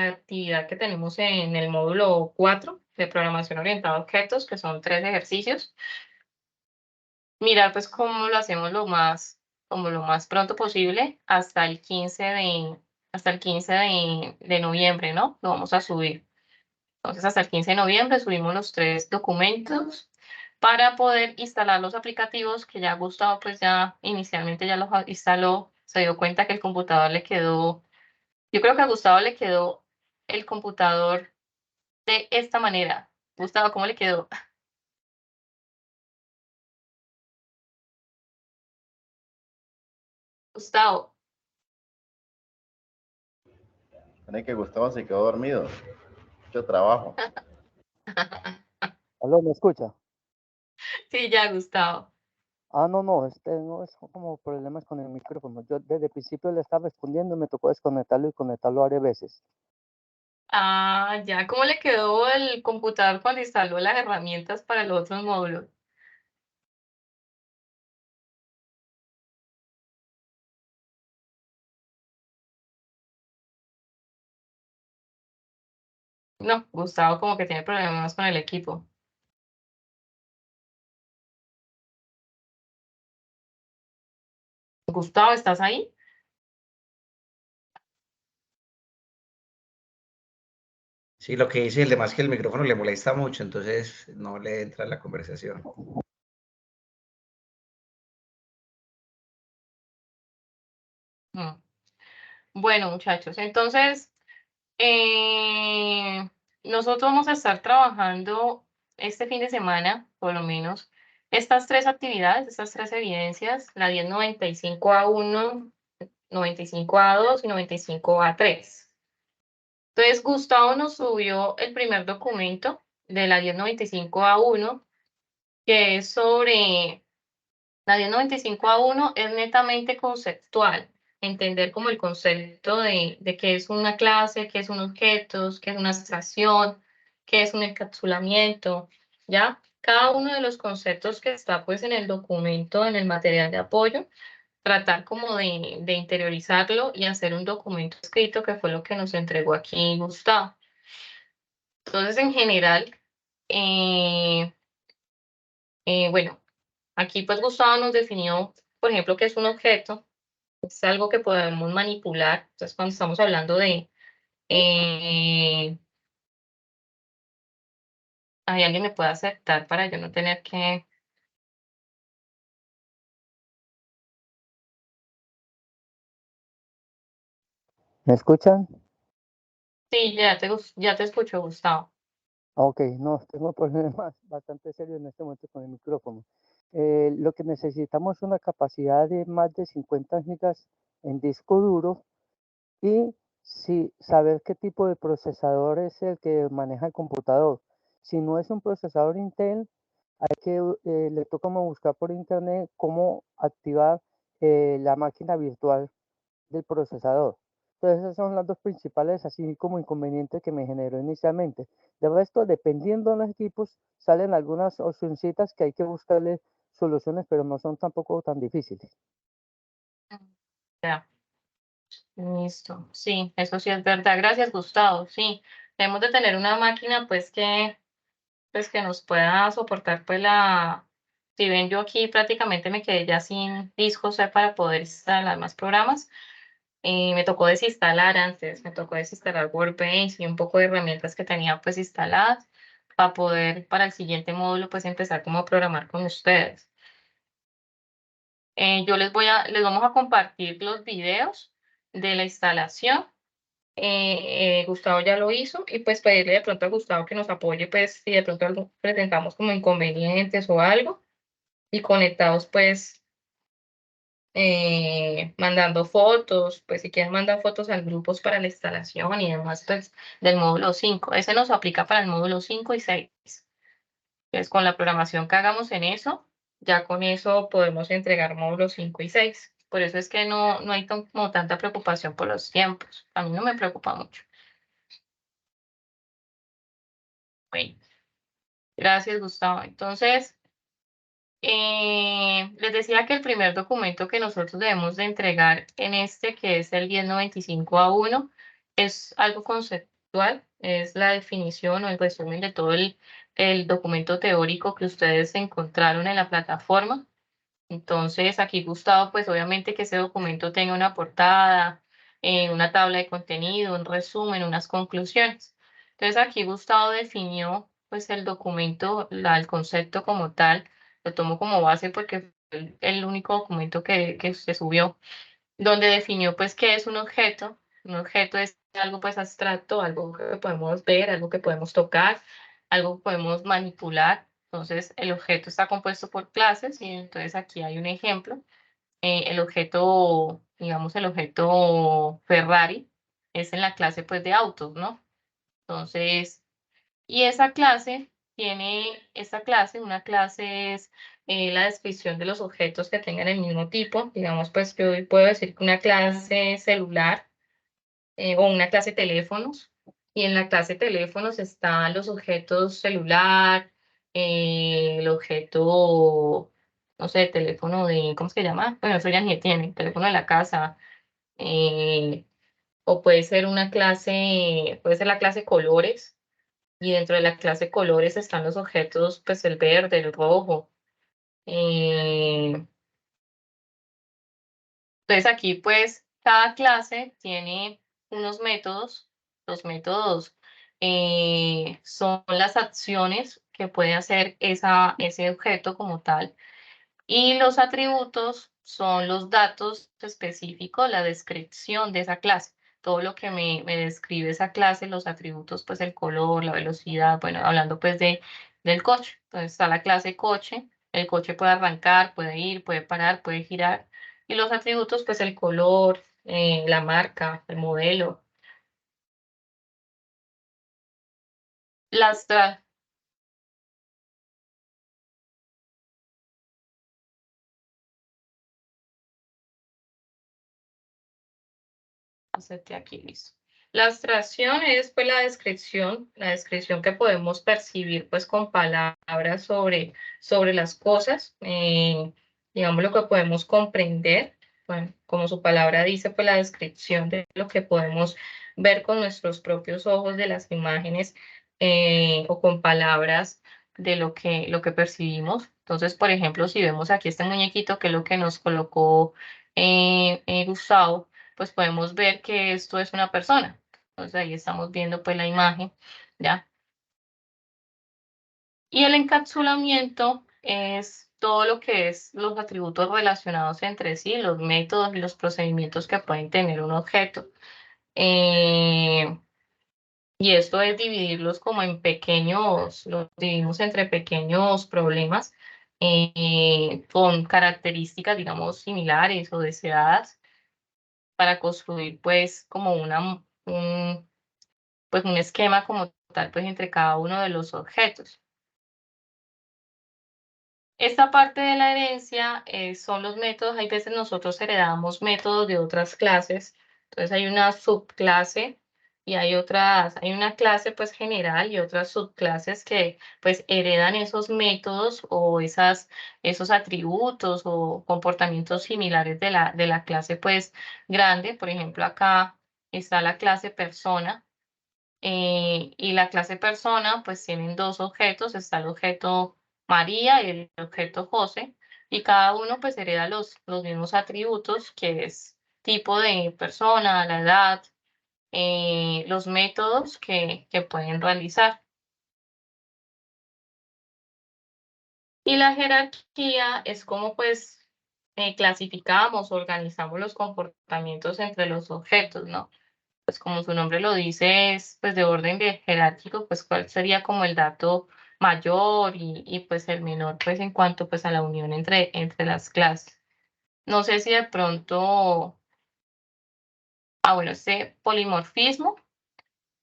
actividad que tenemos en el módulo 4 de programación orientada a objetos, que son 3 ejercicios. Mirar, pues, cómo lo hacemos como lo más pronto posible hasta el 15 de noviembre, ¿no? Lo vamos a subir. Entonces, hasta el 15 de noviembre subimos los 3 documentos para poder instalar los aplicativos que ya Gustavo, pues, ya inicialmente ya los instaló. Se dio cuenta que el computador le quedó, yo creo que a Gustavo le quedó el computador de esta manera. Gustavo, ¿cómo le quedó? Gustavo. Tiene que Gustavo se quedó dormido. Mucho trabajo. ¿Aló, me escucha? Sí, ya, Gustavo. Ah, no, no, no es como problemas con el micrófono. Yo desde el principio le estaba respondiendo, me tocó desconectarlo y conectarlo varias veces. Ah, ya, ¿cómo le quedó el computador cuando instaló las herramientas para los otros módulos? No, Gustavo como que tiene problemas con el equipo. Gustavo, ¿estás ahí? Sí, lo que dice el demás que el micrófono le molesta mucho, entonces no le entra la conversación. Mm. Bueno, muchachos, entonces, eh, nosotros vamos a estar trabajando este fin de semana, por lo menos, estas 3 actividades, estas 3 evidencias, la 1095A1, 95A2 y 95A3. Entonces, Gustavo nos subió el primer documento de la 1095A1, que es sobre la 1095A1, es netamente conceptual, entender como el concepto de qué es una clase, qué es un objeto, qué es una abstracción, qué es un encapsulamiento, ¿ya? Cada uno de los conceptos que está pues en el documento, en el material de apoyo, tratar como de interiorizarlo y hacer un documento escrito, que fue lo que nos entregó aquí Gustavo. Entonces, en general, eh, bueno, aquí pues Gustavo nos definió, por ejemplo, qué es un objeto. Es algo que podemos manipular. Entonces, cuando estamos hablando de, ¿hay alguien me puede aceptar para yo no tener que... ¿Me escuchan? Sí, ya te escucho, Gustavo. Ok, no, tengo problemas bastante serios en este momento con el micrófono. Lo que necesitamos es una capacidad de más de 50 gigas en disco duro y saber qué tipo de procesador es el que maneja el computador. Si no es un procesador Intel, le toca como buscar por internet cómo activar la máquina virtual del procesador. Entonces esas son las dos principales, así como inconvenientes que me generó inicialmente. De resto, dependiendo de los equipos, salen algunas opcioncitas que hay que buscarle soluciones, pero no son tampoco tan difíciles. Ya, listo. Sí, eso sí es verdad. Gracias, Gustavo. Sí, debemos de tener una máquina pues que nos pueda soportar pues la... Si ven, yo aquí prácticamente me quedé ya sin discos para poder instalar más programas. Me tocó desinstalar antes, me tocó desinstalar Workbench y un poco de herramientas que tenía pues instaladas para poder para el siguiente módulo pues empezar como a programar con ustedes. Yo les vamos a compartir los videos de la instalación. Gustavo ya lo hizo y pues pedirle de pronto a Gustavo que nos apoye pues si de pronto presentamos como inconvenientes o algo y conectados pues mandando fotos, pues si quieren mandar fotos al grupos para la instalación y demás, pues del módulo 5. Ese nos aplica para el módulo 5 y 6. Entonces, con la programación que hagamos en eso, ya con eso podemos entregar módulos 5 y 6. Por eso es que no hay como tanta preocupación por los tiempos. A mí no me preocupa mucho. Bueno, gracias, Gustavo. Entonces, les decía que el primer documento que nosotros debemos de entregar en este, que es el 1095A1, es algo conceptual, es la definición o el resumen de todo el documento teórico que ustedes encontraron en la plataforma. Entonces, aquí Gustavo, pues obviamente que ese documento tenga una portada, una tabla de contenido, un resumen, unas conclusiones. Entonces, aquí Gustavo definió pues el documento, el concepto como tal, lo tomo como base porque fue el único documento que se subió, donde definió pues qué es un objeto. Un objeto es algo pues abstracto, algo que podemos ver, algo que podemos tocar, algo que podemos manipular. Entonces, el objeto está compuesto por clases y entonces aquí hay un ejemplo. El objeto, digamos, el objeto Ferrari es en la clase pues de autos, ¿no? Entonces, y esa clase una clase es la descripción de los objetos que tengan el mismo tipo. Digamos, pues yo puedo decir que una clase celular o una clase teléfonos, y en la clase teléfonos están los objetos celular, el objeto, no sé, teléfono de, ¿cómo se llama? Bueno, eso ya ni tiene, teléfono de la casa, eh, o puede ser la clase colores, y dentro de la clase colores están los objetos, pues el verde, el rojo. eh, Entonces aquí pues cada clase tiene unos métodos. Los métodos son las acciones que puede hacer ese objeto como tal. Y los atributos son los datos específicos, la descripción de esa clase. Todo lo que me describe esa clase, los atributos, pues el color, la velocidad, bueno, hablando pues del coche. Entonces está la clase coche, el coche puede arrancar, puede ir, puede parar, puede girar. Y los atributos, pues el color, la marca, el modelo. Las, tra- Acepté aquí, listo. La abstracción es pues la descripción que podemos percibir pues con palabras sobre las cosas, digamos lo que podemos comprender, bueno, como su palabra dice, pues la descripción de lo que podemos ver con nuestros propios ojos de las imágenes o con palabras de lo que percibimos. Entonces, por ejemplo, si vemos aquí este muñequito, que es lo que nos colocó Gustavo, pues podemos ver que esto es una persona. Entonces ahí estamos viendo pues la imagen, ¿ya? Y el encapsulamiento es todo lo que es los atributos relacionados entre sí, los métodos y los procedimientos que pueden tener un objeto. Y esto es dividirlos como en pequeños, los dividimos entre pequeños problemas con características, digamos, similares o deseadas para construir pues como pues un esquema como tal, pues entre cada uno de los objetos. Esta parte de la herencia son los métodos. Hay veces nosotros heredamos métodos de otras clases. Entonces hay una subclase y hay una clase pues general y otras subclases que pues heredan esos métodos o esos atributos o comportamientos similares de la clase pues grande. Por ejemplo, acá está la clase persona. Y la clase persona, pues tienen dos objetos, está el objeto María y el objeto José, y cada uno pues hereda los mismos atributos, que es tipo de persona, la edad, los métodos que pueden realizar. Y la jerarquía es como pues clasificamos, organizamos los comportamientos entre los objetos, ¿no? Pues como su nombre lo dice, es pues de orden de jerárquico, pues cuál sería como el dato mayor y pues el menor, pues en cuanto pues a la unión entre las clases. No sé si de pronto, bueno, este polimorfismo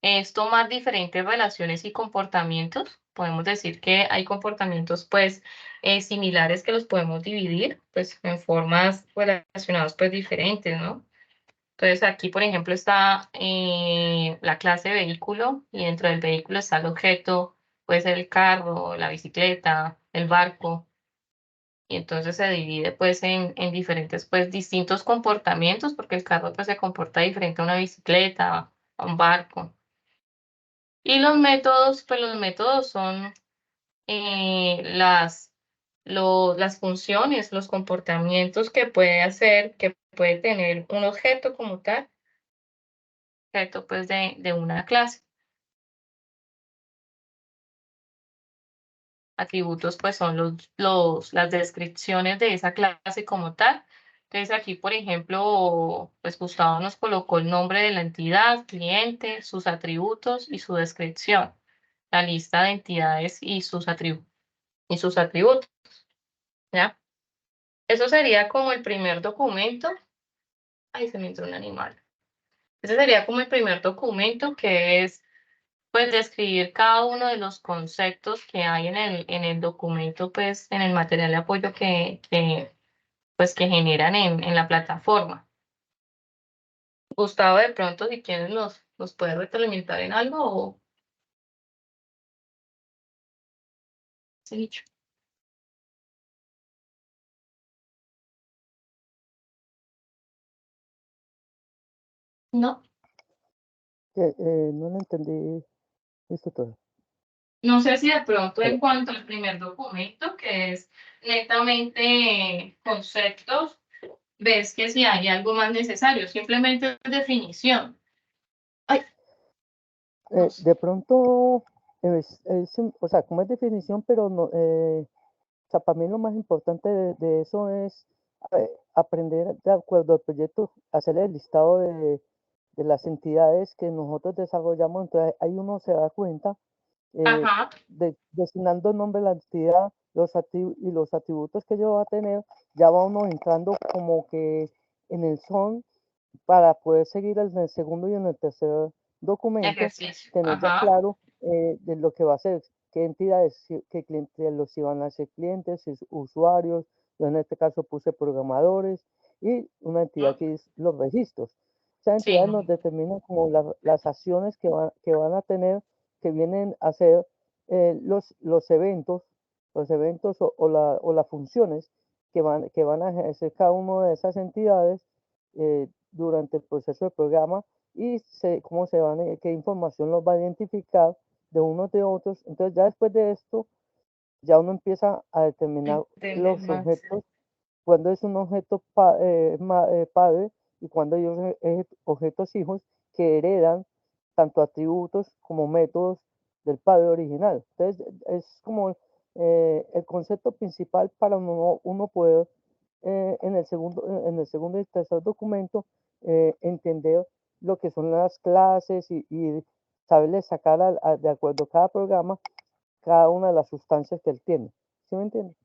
es tomar diferentes relaciones y comportamientos. Podemos decir que hay comportamientos pues similares que los podemos dividir pues en formas pues, relacionadas pues diferentes, ¿no? Entonces aquí, por ejemplo, está la clase vehículo y dentro del vehículo está el objeto, puede ser el carro, la bicicleta, el barco. Y entonces se divide pues en diferentes pues distintos comportamientos porque el carro pues se comporta diferente a una bicicleta, a un barco. Y los métodos, pues los métodos son las funciones, los comportamientos que puede hacer, que puede tener un objeto como tal, objeto pues de una clase. Atributos pues son las descripciones de esa clase como tal. Entonces aquí, por ejemplo, pues Gustavo nos colocó el nombre de la entidad, cliente, sus atributos y su descripción, la lista de entidades y sus atributos, ¿ya? Eso sería como el primer documento. Ay, se me entró un animal. Ese sería como el primer documento, que es pues describir cada uno de los conceptos que hay en el documento, pues en el material de apoyo pues, que generan en la plataforma. Gustavo, de pronto, si quieres, nos puede retroalimentar en algo o... Sí, no, No lo entendí esto todo. no sé si de pronto Hola. en cuanto al primer documento, que es netamente conceptos, ves que si hay algo más necesario, simplemente es definición. Ay, no sé. De pronto, o sea, como es definición, pero no, o sea, para mí lo más importante de eso es aprender de acuerdo al proyecto, hacer el listado de las entidades que nosotros desarrollamos. Entonces ahí uno se da cuenta, Ajá, designando el nombre de la entidad, y los atributos que yo va a tener, ya va uno entrando como que en el son para poder seguir en el segundo y en el tercer documento, ejercicio. tener ya Ajá. claro de lo que va a ser, qué entidades, qué clientes los iban a ser clientes, usuarios, yo en este caso puse programadores, y una entidad que es los registros. Esa Sí, entidad nos determina como las acciones que van a tener, que vienen a ser los eventos, o las funciones que van a ejercer cada una de esas entidades durante el proceso del programa, y cómo se van, qué información los va a identificar de unos de otros. Entonces ya después de esto, ya uno empieza a determinar entender los más. objetos, cuando es un objeto padre y cuando hay objetos hijos que heredan tanto atributos como métodos del padre original. Entonces es como el concepto principal para uno poder en el segundo y tercer documento entender lo que son las clases y saberle sacar de acuerdo a cada programa cada una de las sustancias que él tiene. ¿Sí me entiende?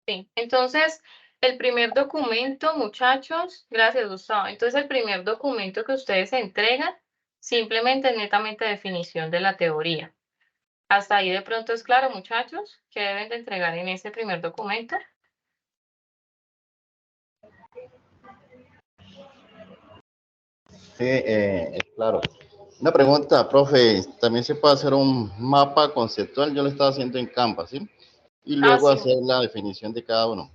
Sí, entonces el primer documento, muchachos, gracias Gustavo. Entonces el primer documento que ustedes entregan simplemente es netamente definición de la teoría. Hasta ahí de pronto es claro, muchachos, que deben de entregar en ese primer documento. Sí, claro. Una pregunta, profe, también se puede hacer un mapa conceptual, yo lo estaba haciendo en Canvas, ¿sí? Y Ah, luego sí. hacer la definición de cada uno.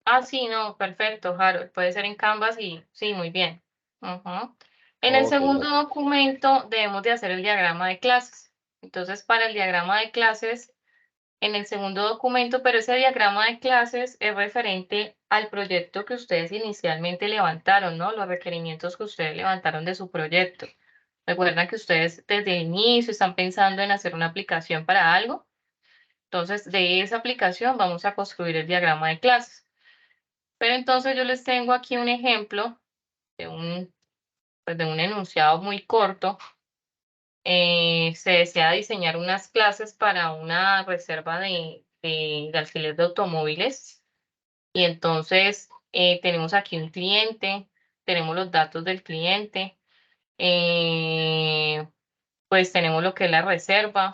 Ah, sí, no, perfecto, Harold. Puede ser en Canvas y sí, muy bien. Ujú. En el Ok, segundo documento debemos de hacer el diagrama de clases. Entonces, para el diagrama de clases, en el segundo documento, pero ese diagrama de clases es referente al proyecto que ustedes inicialmente levantaron, ¿no? Los requerimientos que ustedes levantaron de su proyecto. Recuerdan que ustedes desde el inicio están pensando en hacer una aplicación para algo. Entonces, de esa aplicación vamos a construir el diagrama de clases. Pero entonces yo les tengo aquí un ejemplo de pues de un enunciado muy corto. Se desea diseñar unas clases para una reserva de alquiler de automóviles. Y entonces tenemos aquí un cliente, tenemos los datos del cliente, pues tenemos lo que es la reserva.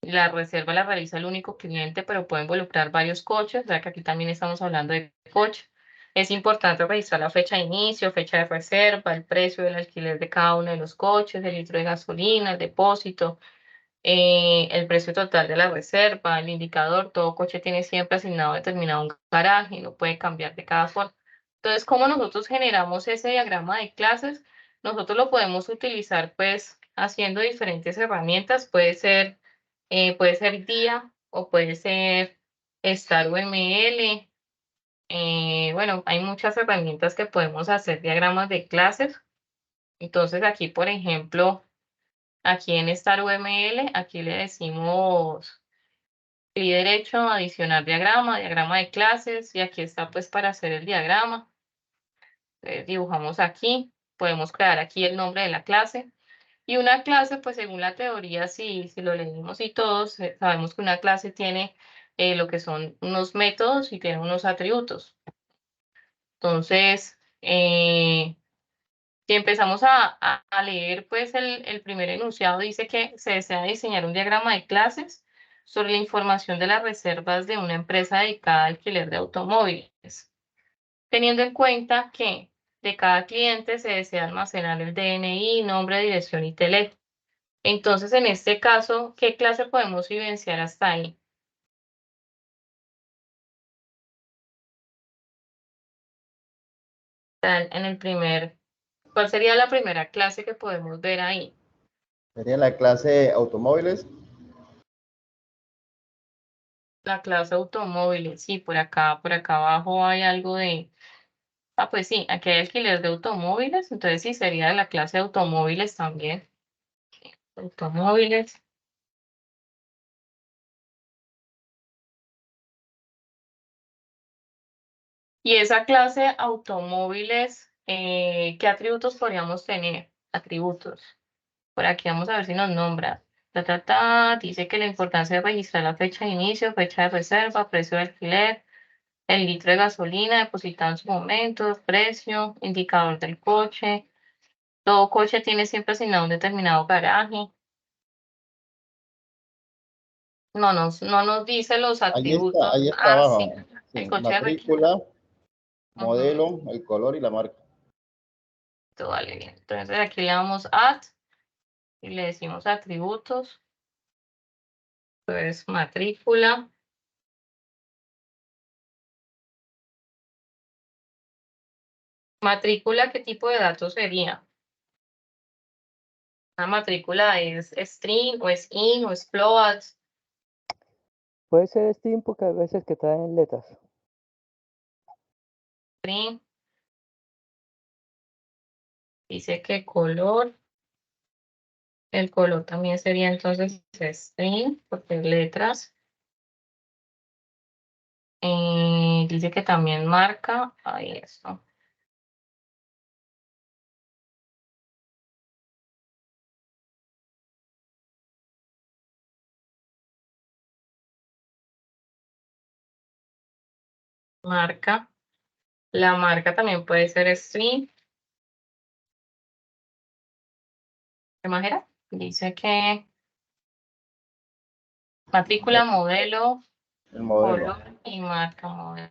La reserva la realiza el único cliente, pero puede involucrar varios coches, ya que aquí también estamos hablando de coche. Es importante registrar la fecha de inicio, fecha de reserva, el precio del alquiler de cada uno de los coches, el litro de gasolina, el depósito, el precio total de la reserva, el indicador. Todo coche tiene siempre asignado determinado un garaje y no puede cambiar de cada forma. Entonces, ¿cómo nosotros generamos ese diagrama de clases? nosotros lo podemos utilizar pues haciendo diferentes herramientas, puede ser DIA o puede ser StarUML. Bueno, hay muchas herramientas que podemos hacer diagramas de clases. Entonces aquí, por ejemplo, aquí en StarUML, aquí le decimos clic derecho, adicionar diagrama, diagrama de clases, y aquí está pues para hacer el diagrama. Dibujamos aquí, podemos crear aquí el nombre de la clase. Y una clase, pues según la teoría, si lo leímos y todos, sabemos que una clase tiene lo que son unos métodos y tiene unos atributos. Entonces, si empezamos a leer, pues el primer enunciado dice que se desea diseñar un diagrama de clases sobre la información de las reservas de una empresa dedicada al alquiler de automóviles, teniendo en cuenta que de cada cliente se desea almacenar el DNI, nombre, dirección y teléfono. Entonces, en este caso, ¿qué clase podemos evidenciar hasta ahí? En el primer, ¿cuál sería la primera clase que podemos ver ahí? Sería la clase automóviles. La clase automóviles, sí, por acá abajo hay algo de... Ah, pues sí, aquí hay alquiler de automóviles, entonces sí, sería la clase de automóviles también. Automóviles. Y esa clase automóviles, ¿qué atributos podríamos tener? Atributos. Por aquí vamos a ver si nos nombra. Dice que la importancia de registrar la fecha de inicio, fecha de reserva, precio de alquiler, el litro de gasolina depositado en su momento, precio, indicador del coche. Todo coche tiene siempre asignado un determinado garaje. No nos dice los atributos. Ahí está Ah, sí, abajo. el Sí, coche de requisito. matrícula, modelo, el color y la marca. Vale, bien. Entonces aquí le damos add y le decimos atributos. Entonces matrícula. Matrícula, ¿qué tipo de datos sería? Una matrícula es string o es in o es float. Puede ser Steam porque hay veces que traen letras. String. Dice que color. El color también sería entonces string porque es letras. Dice que también marca. Ahí eso. Marca. La marca también puede ser string. ¿Qué más era? Dice que matrícula, modelo, El modelo. color y marca modelo.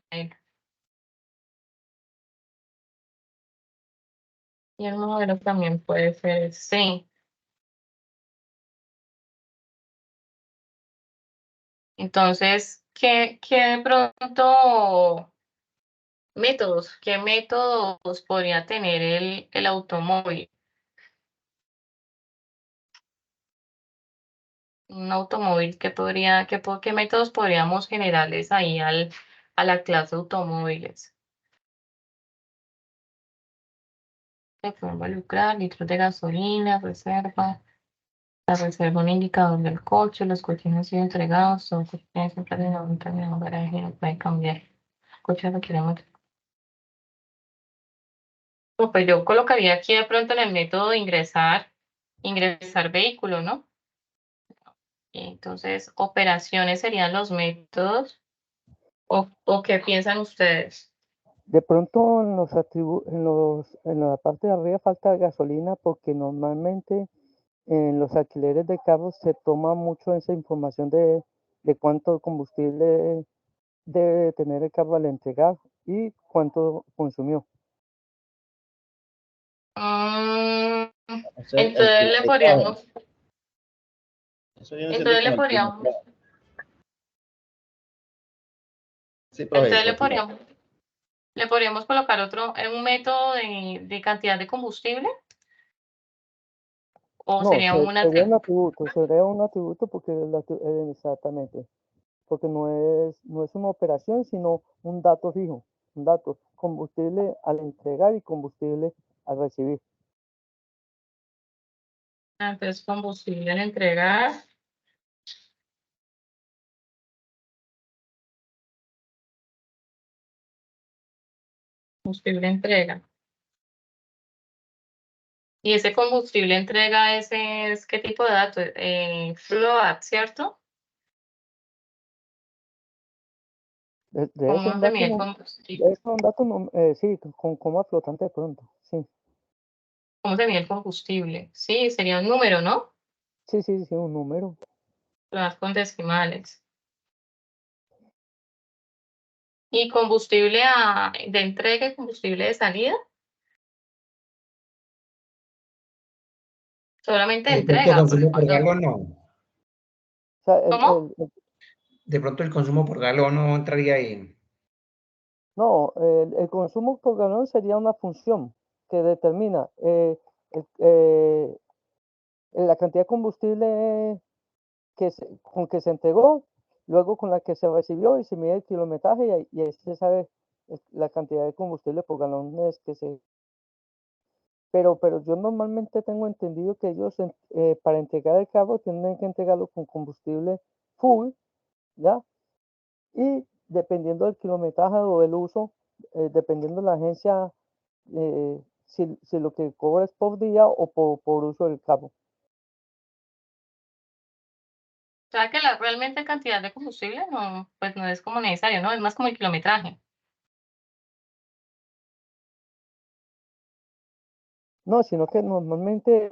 Y el modelo también puede ser string. Entonces, ¿qué de pronto métodos? ¿Qué métodos podría tener el automóvil? Un automóvil que podría, ¿qué métodos podríamos generarles ahí a la clase automóviles? Se puede involucrar litros de gasolina, reserva, la reserva un indicador del coche, los coches han sido entregados, todo coche tiene siempre un terminado garaje, no puede cambiar. Coche requiere matrícula. Pues yo colocaría aquí de pronto en el método de ingresar vehículo, ¿no? Entonces, operaciones serían los métodos, o ¿qué piensan ustedes? De pronto en la parte de arriba falta gasolina porque normalmente en los alquileres de carros se toma mucho esa información de cuánto combustible debe tener el carro al entregar y cuánto consumió. Mm, Ese es el entonces le kilometraje. podríamos, Eso viene siendo entonces le como el podríamos, kilometraje. Sí, profe, entonces continúa. le podríamos colocar un método de cantidad de combustible. ¿O No, sería un sería un atributo? atributo porque exactamente, porque no es una operación, sino un dato fijo, un dato, combustible al entregar y combustible al recibir. Entonces, combustible en entregar. Combustible entrega. Y ese combustible entrega, ese es, ¿qué tipo de dato? Float, ¿cierto? Debe ser ¿Cómo un se dato, mide el combustible? sí, con coma flotante de pronto, sí. ¿Cómo se mide el combustible? Sí, sería un número, ¿no? Sí, un número. Float con decimales. ¿Y combustible de entrega y combustible de salida? Solamente de De pronto entrega, porque consumo por cuando... galón no. O sea, ¿Cómo? De pronto el consumo por galón no entraría ahí. no, el consumo por galón sería una función que determina el- la cantidad de combustible con que se entregó, luego con la que se recibió y se mide el kilometraje y ahí se sabe la cantidad de combustible por galón que se... pero yo normalmente tengo entendido que ellos para entregar el carro tienen que entregarlo con combustible full, ¿ya? Y dependiendo del kilometraje o del uso, dependiendo de la agencia, si lo que cobra es por día o por uso del carro. O sea que la realmente cantidad de combustible no, pues no es como necesario, ¿no? Es más como el kilometraje. No, sino que normalmente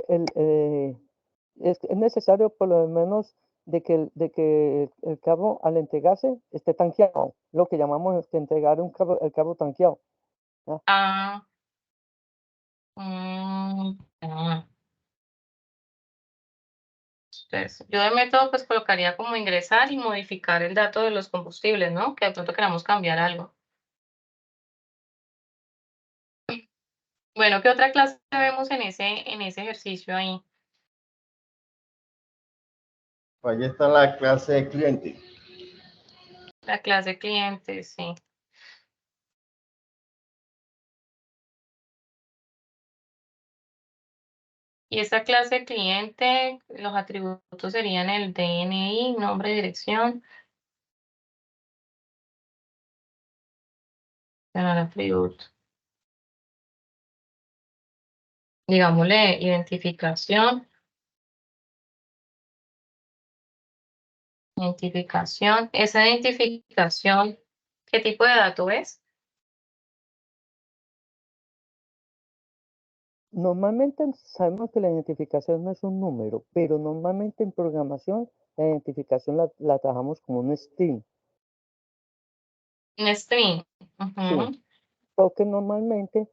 es necesario por lo menos de que el carro al entregarse esté tanqueado, lo que llamamos entregar el carro tanqueado. ¿Ya? Ah, ah. Entonces, yo de método pues colocaría como ingresar y modificar el dato de los combustibles, ¿no? Que de pronto queramos cambiar algo. Bueno, ¿qué otra clase vemos en ese ejercicio ahí? Allí está la clase de cliente. La clase cliente, sí. Y esta clase cliente, los atributos serían el DNI, nombre, dirección, el atributo. Digámosle identificación. Identificación. Esa identificación, ¿qué tipo de dato es? Normalmente sabemos que la identificación no es un número, pero normalmente en programación la identificación la trabajamos como un string. Un string. Sí, Ujú. porque normalmente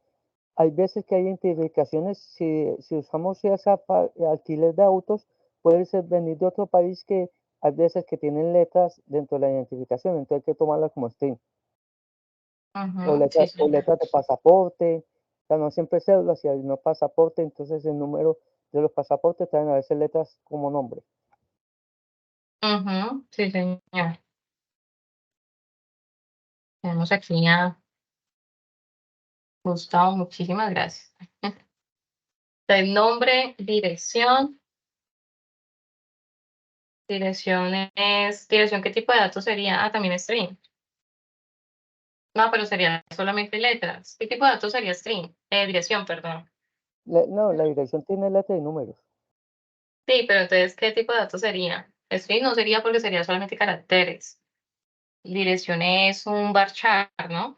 hay veces que hay identificaciones, si usamos esa alquiler de autos, puede ser venir de otro país que hay veces que tienen letras dentro de la identificación, entonces hay que tomarla como string. Ujú, sí, O señor. letras de pasaporte, o sea, no siempre cédulas, si hay no pasaporte, entonces el número de los pasaportes traen a veces letras como nombre. Ujú, sí, señor. Tenemos aquí a Gustavo, muchísimas gracias. El nombre, dirección. Dirección, ¿qué tipo de datos sería? Ah, también string. No, pero sería solamente letras. ¿Qué tipo de datos sería string? Dirección, perdón. No, la dirección tiene letras y números. Sí, pero entonces, ¿qué tipo de datos sería? String no sería porque sería solamente caracteres. Dirección es un varchar, ¿no?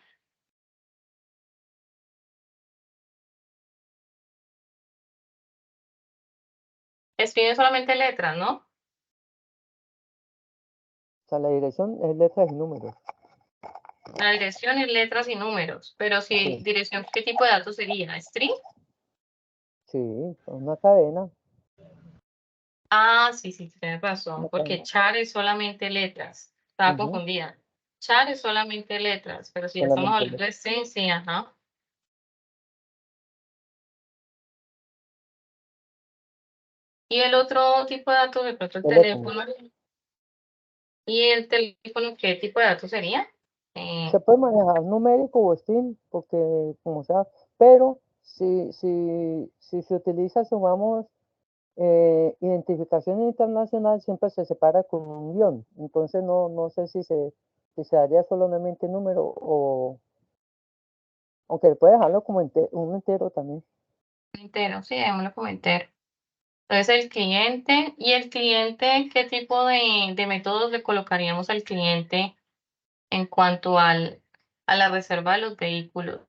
String es solamente letras, ¿no? O sea, la dirección es letras y números. La dirección es letras y números, pero si Sí, dirección, ¿qué tipo de datos sería? ¿String? sí, una cadena, Ah, sí, sí, tienes razón, una porque cadena. char es solamente letras. Estaba Ujú, confundida. Char es solamente letras, pero si ya estamos solamente hablando letras. de string, sí, ajá. Y el otro tipo de datos, de pronto el Teléfono. teléfono. ¿Y el teléfono qué tipo de datos sería? Se puede manejar numérico o string, porque como sea, pero si se utiliza, sumamos, identificación internacional, siempre se separa con un guión. Entonces no sé si se daría solamente número o, aunque puede dejarlo como un entero también. Entero, sí, démoslo como entero. Entonces el cliente, y el cliente, ¿qué tipo de métodos le colocaríamos al cliente en cuanto a la reserva de los vehículos?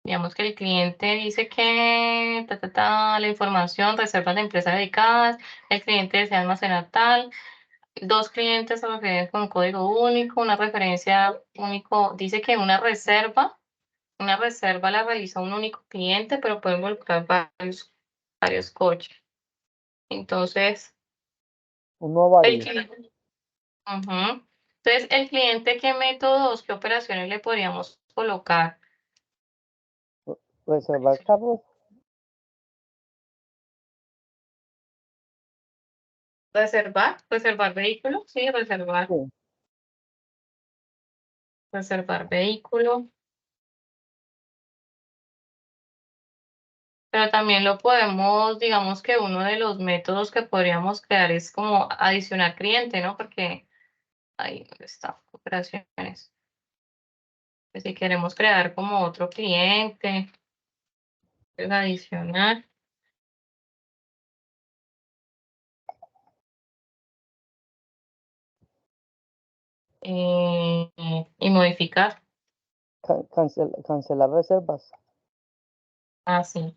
Digamos que el cliente dice que la información, reservas de empresas dedicadas, el cliente desea almacenar tal, dos clientes se refieren con un código único, una referencia único, dice que una reserva la realiza un único cliente, pero puede involucrar varios coches. Entonces, Uno el válido. cliente, ujú. Entonces, el cliente, ¿qué métodos, qué operaciones le podríamos colocar? Reservar carros. Reservar vehículos, sí, Sí. reservar vehículo. Pero también lo podemos, digamos que uno de los métodos que podríamos crear es como adicionar cliente, ¿no? Porque ahí ¿dónde está? Operaciones. Pues si queremos crear como otro cliente, pues adicionar. Y modificar. Cancelar reservas. Así.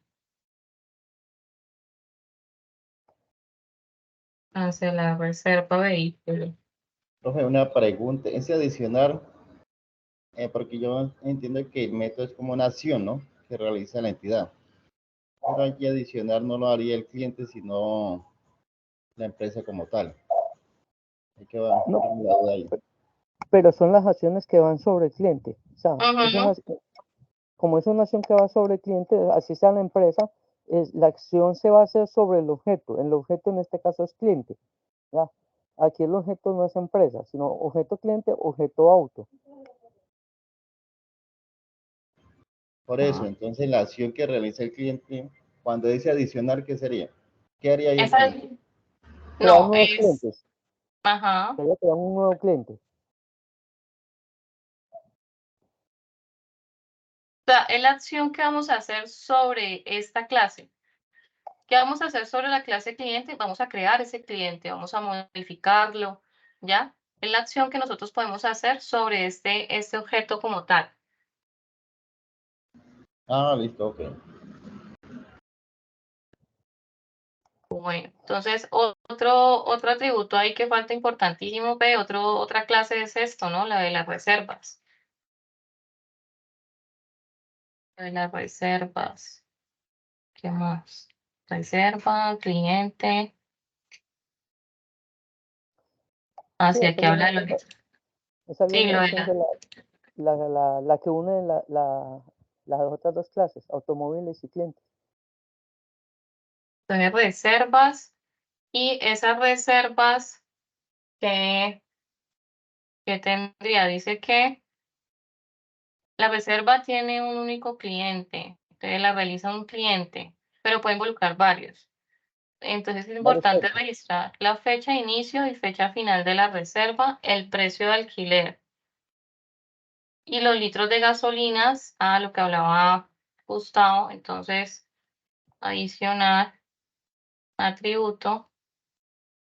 Cancelar reserva vehículo. Profe, una pregunta, ese adicionar, porque yo entiendo que el método es como una acción, ¿no? Que realiza la entidad. Pero aquí adicionar no lo haría el cliente, sino la empresa como tal. Hay que va, No, tengo la duda ahí. pero son las acciones que van sobre el cliente. O sea, Ujú. como es una acción que va sobre el cliente, así sea la empresa, la acción se va a hacer sobre el objeto. El objeto en este caso es cliente. ¿Ya? Aquí el objeto no es empresa, sino objeto cliente, objeto auto. Por eso, entonces la acción que realiza el cliente, cuando dice adicionar, ¿qué sería? ¿Qué haría ahí el Esa, cliente? Crear no, nuevos clientes. ajá. Sería crear un nuevo cliente. O sea, es la acción que vamos a hacer sobre esta clase. ¿Qué vamos a hacer sobre la clase cliente? Vamos a crear ese cliente, vamos a modificarlo, ¿ya? Es la acción que nosotros podemos hacer sobre este objeto como tal. Ah, listo, ok. Bueno, entonces otro atributo ahí que falta importantísimo, otra clase es esto, ¿no? La de las reservas. La de las reservas. ¿Qué más? Reserva, cliente. Sí, Hacia que habla de los... esa Sí, viene lo de siendo la que une las otras dos clases, automóviles y clientes. las reservas. Y esas reservas que, que tendría, dice que la reserva tiene un único cliente, entonces la realiza un cliente, pero puede involucrar varios. Entonces es Varios importante coches. registrar la fecha de inicio y fecha final de la reserva, el precio de alquiler y los litros de gasolinas, a lo que hablaba Gustavo. Entonces, adicionar atributo,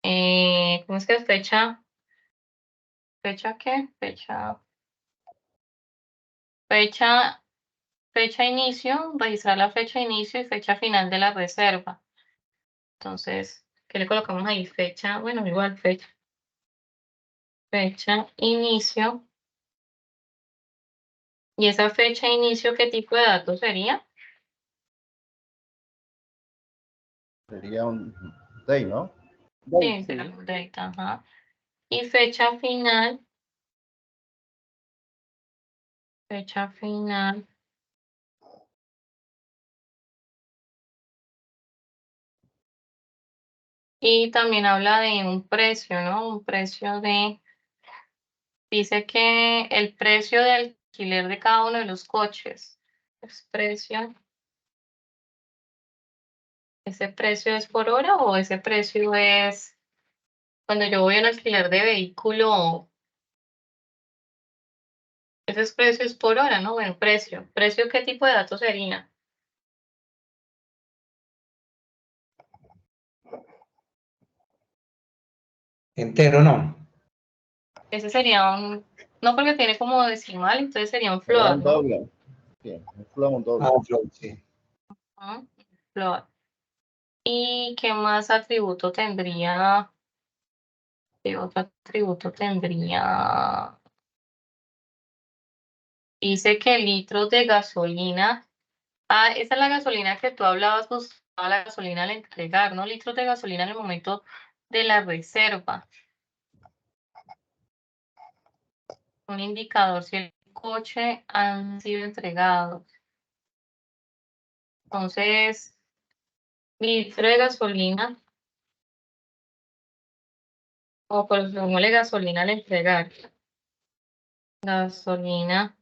¿cómo es que es fecha? ¿Fecha qué? Fecha inicio, registrar la fecha de inicio y fecha final de la reserva. Entonces, ¿qué le colocamos ahí? Fecha, bueno, igual fecha inicio. ¿Y esa fecha de inicio qué tipo de datos sería? Sería un day, ¿no? Sí, Sí. será un date, ajá. Y fecha final, Y también habla de un precio, ¿no? Un precio de, dice que el precio de alquiler de cada uno de los coches. Es precio. ¿Ese precio es por hora o ese precio es cuando yo voy a un alquiler de vehículo? Ese precio es por hora, ¿no? Bueno, precio. ¿Precio qué tipo de datos sería? Entero, no. Ese sería un, no porque tiene como decimal, entonces sería un Sería float, un ¿no? doble. Sí, un flow, un doble. Ah, un float, sí. Ajá, float. ¿Y qué más atributo tendría? ¿Qué otro atributo tendría? Dice que litros de gasolina. Ah, esa es la gasolina que tú hablabas, buscaba la gasolina al entregar, ¿no? Litros de gasolina en el momento de la reserva. Un indicador si el coche han sido entregados. Entonces, litro de gasolina, o por pongámosle gasolina al entregar. Gasolina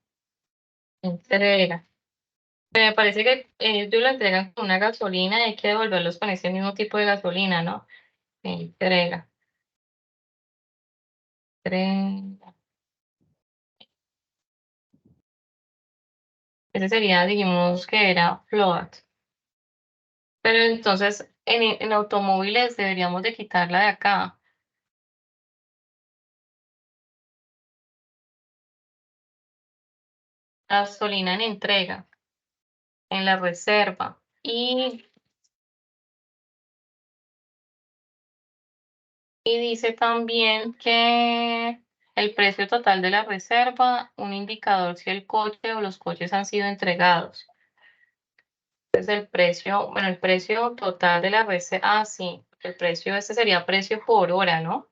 entrega. Me parece que ellos lo entregan con una gasolina y hay que devolverlos con ese mismo tipo de gasolina, ¿no? Entrega. Entrega. Ese sería, dijimos que era float. Pero entonces en automóviles deberíamos de quitarla de acá. Gasolina en entrega, en la reserva. Y dice también que el precio total de la reserva, un indicador si el coche o los coches han sido entregados. Entonces el precio, bueno, el precio total de la reserva, sí, el precio, este sería precio por hora, ¿no?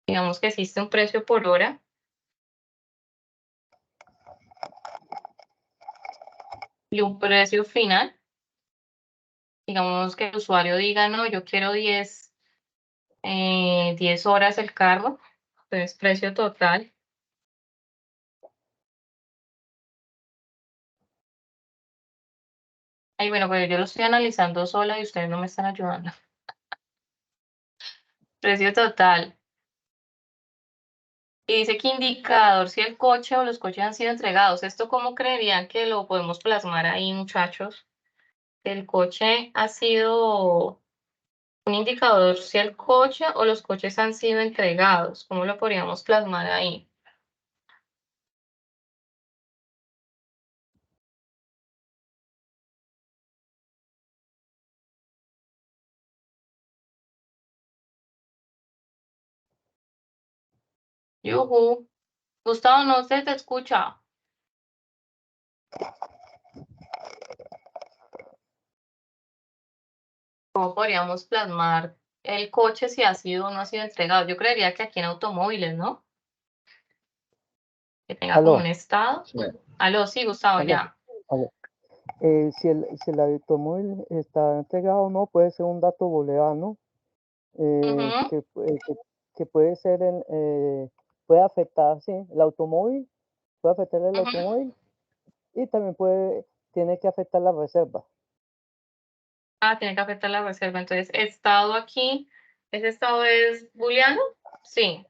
Digamos que existe un precio por hora. Y un precio final. Digamos que el usuario diga, no, yo quiero 10 horas el carro. Entonces precio total. Ay, bueno, pero yo lo estoy analizando sola y ustedes no me están ayudando. Precio total. Y dice que indicador si el coche o los coches han sido entregados. ¿Esto cómo creerían que lo podemos plasmar ahí, muchachos? El coche ha sido un indicador si el coche o los coches han sido entregados. ¿Cómo lo podríamos plasmar ahí? Yuhu. Gustavo, no se te escucha. ¿Cómo podríamos plasmar el coche si ha sido o no ha sido entregado? Yo creería que aquí en automóviles, ¿no? Que tenga como un Aló, estado. Sí. Aló, sí, Gustavo, aló, ya. aló. Si el automóvil está entregado o no, puede ser un dato booleano Ujú, que puede ser, puede afectar, sí, el automóvil, puede afectar el ujú. automóvil y también tiene que afectar la reserva. Ah, tiene que afectar la reserva. Entonces, estado aquí, ¿ese estado es booleano? Sí,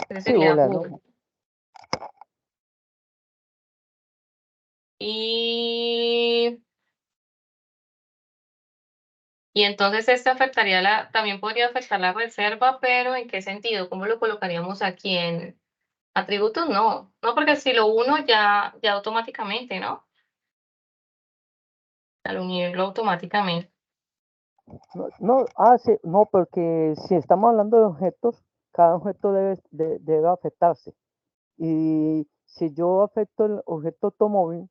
ese Sí, sería booleano. bool. Y, y entonces este afectaría también podría afectar la reserva, pero ¿en qué sentido? ¿Cómo lo colocaríamos aquí en atributos? No, no, porque si lo uno ya automáticamente, ¿no? Al unirlo automáticamente. Sí, no, porque si estamos hablando de objetos, cada objeto debe afectarse. Y si yo afecto el objeto automóvil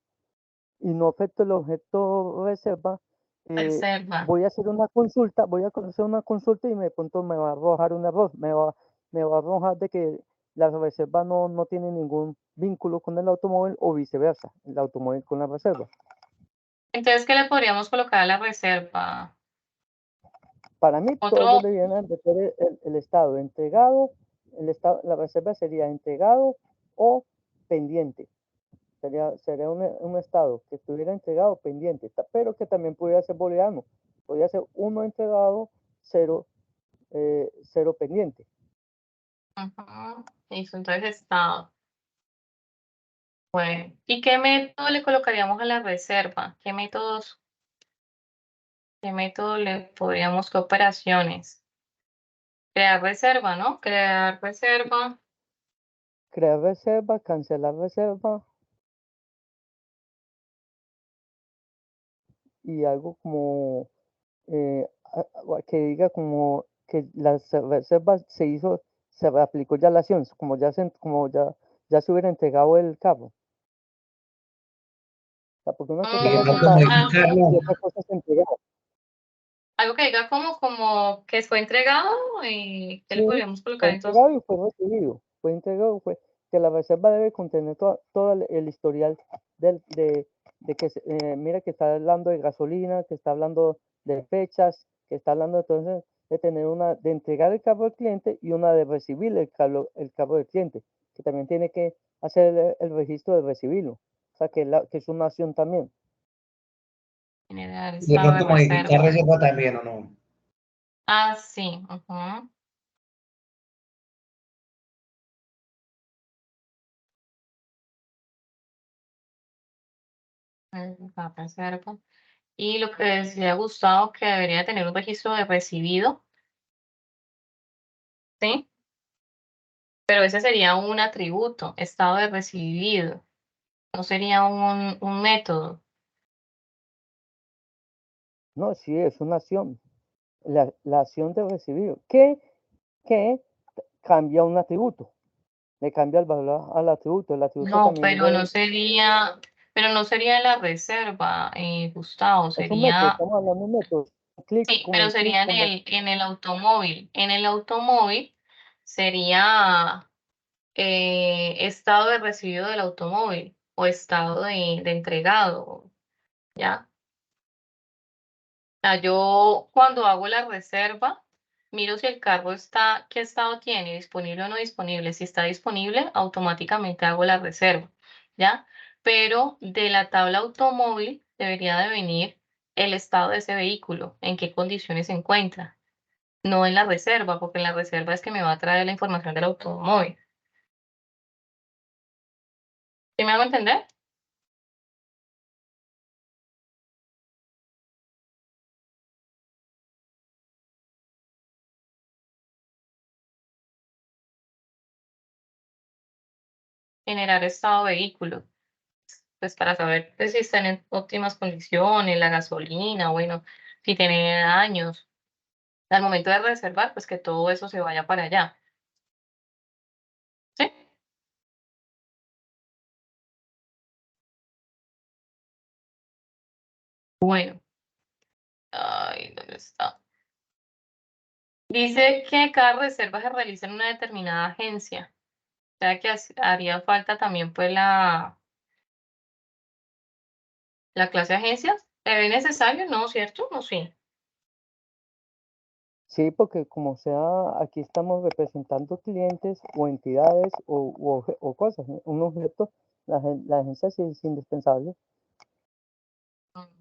y no afecto el objeto reserva, Reserva. voy a hacer una consulta y de pronto me va a arrojar un error, me va a arrojar de que la reserva no tiene ningún vínculo con el automóvil o viceversa, el automóvil con la reserva. Entonces, ¿qué le podríamos colocar a la reserva? Para mí, Otro, todos deberían de ser el estado entregado, la reserva sería entregado o pendiente. Sería un estado que estuviera entregado o pendiente, pero que también podría ser booleano. Podría ser 1 entregado, 0 pendiente. listo, entonces estado. Bueno, ¿y qué método le colocaríamos a la reserva? ¿Qué método le podríamos, qué operaciones? Crear reserva, ¿no? Crear reserva. Crear reserva, cancelar reserva y algo como que diga como que la reserva se aplicó ya la acción, como ya se hubiera entregado el carro. O sea, porque una cosa Y de ya se pronto pagó modificarlo. y otra cosa se entregó. Algo que diga como que fue entregado y ¿qué le Sí, podríamos fue colocar entonces? entregado y fue recibido. Fue entregado, fue que la reserva debe contener todo el historial de que, mira, que está hablando de gasolina, que está hablando de fechas, que está hablando entonces de tener de entregar el carro al cliente y una de recibir el carro del cliente, que también tiene que hacer el registro de recibirlo. O sea, que es una acción también. Generar Y de estado de pronto modificar reserva. reserva también, ¿o no? Ah, sí. Ujú. La reserva. Y lo que les ha gustado que debería tener un registro de recibido, ¿sí? Pero ese sería un atributo, estado de recibido. No sería un método. No, sí, es una acción. La acción de recibir, que cambia un atributo. Le cambia el valor al atributo. El atributo No, también pero no sería la reserva, Gustavo, es un método, sería, estamos hablando de un método. Clic, sí, como pero un clic, sería en como el automóvil. En el automóvil sería estado de recibido del automóvil o estado de entregado, ¿ya? Sea, yo cuando hago la reserva, miro si el carro está, qué estado tiene, disponible o no disponible. Si está disponible, automáticamente hago la reserva, ¿ya? Pero de la tabla automóvil debería de venir el estado de ese vehículo, en qué condiciones se encuentra, no en la reserva, porque en la reserva es que me va a traer la información del automóvil. ¿Sí me hago entender? Generar estado vehículo. Pues para saber pues, si están en óptimas condiciones, la gasolina, bueno, si tiene daños. Al momento de reservar, pues que todo eso se vaya para allá. ¿Sí? Bueno, ay, ¿dónde está? Dice que cada reserva se realiza en una determinada agencia. O sea que haría falta también pues la clase de agencias. ¿Es necesario? No, ¿cierto? No, sí. sí, porque como sea, aquí estamos representando clientes o entidades o cosas, ¿no? Un objeto, la agencia sí es indispensable.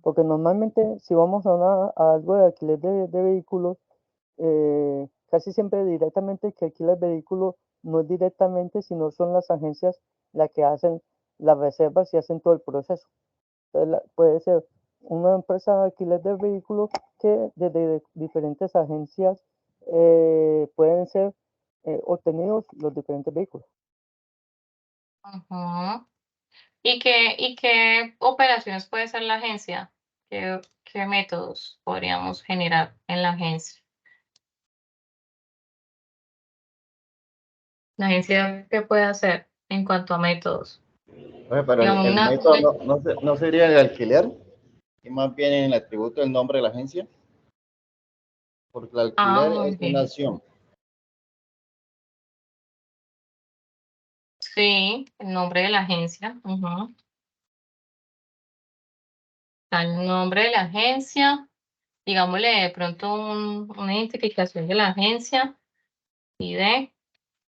Porque normalmente si vamos a algo de alquiler de vehículos, casi siempre directamente el que alquila el vehículo no es directamente, sino son las agencias las que hacen las reservas y hacen todo el proceso. Entonces, puede ser una empresa de alquiler de vehículos que desde diferentes agencias pueden ser obtenidos los diferentes vehículos. Ujú. ¿Y qué operaciones puede hacer la agencia? ¿Qué métodos podríamos generar en la agencia? La agencia, ¿qué puede hacer en cuanto a métodos? Oye, pero Digamos, el método no sería el alquiler, y más bien en el atributo del nombre de la agencia, porque el alquiler es una ok. acción. Sí, el nombre de la agencia. Ujú. Está el nombre de la agencia digámosle de pronto una identificación de la agencia, ID,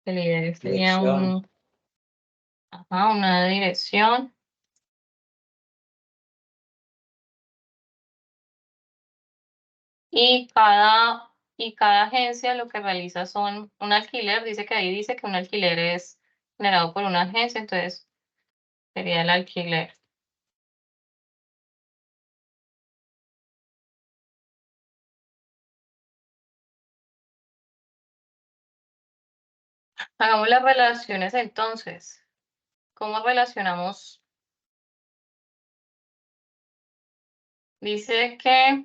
el ID sería una dirección. Y cada agencia lo que realiza son un alquiler, dice que un alquiler es generado por una agencia, entonces sería el alquiler. Hagamos las relaciones entonces. ¿Cómo relacionamos? Dice que,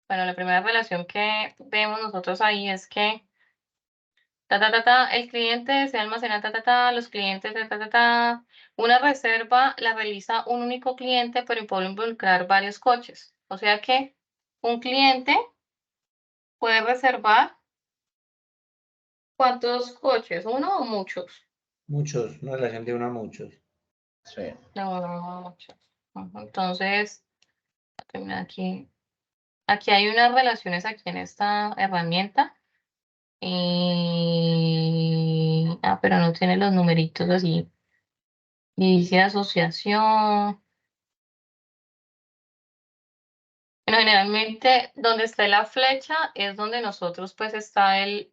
bueno, la primera relación que vemos nosotros ahí es que el cliente desea almacenar los clientes una reserva la realiza un único cliente, pero puede involucrar varios coches. O sea que un cliente puede reservar ¿cuántos coches? ¿Uno o muchos? Muchos, una relación de uno a muchos. Sí. De uno a muchos. Entonces, aquí hay unas relaciones aquí en esta herramienta. Pero no tiene los numeritos así. Dice asociación. Bueno, generalmente donde esté la flecha es donde nosotros pues está el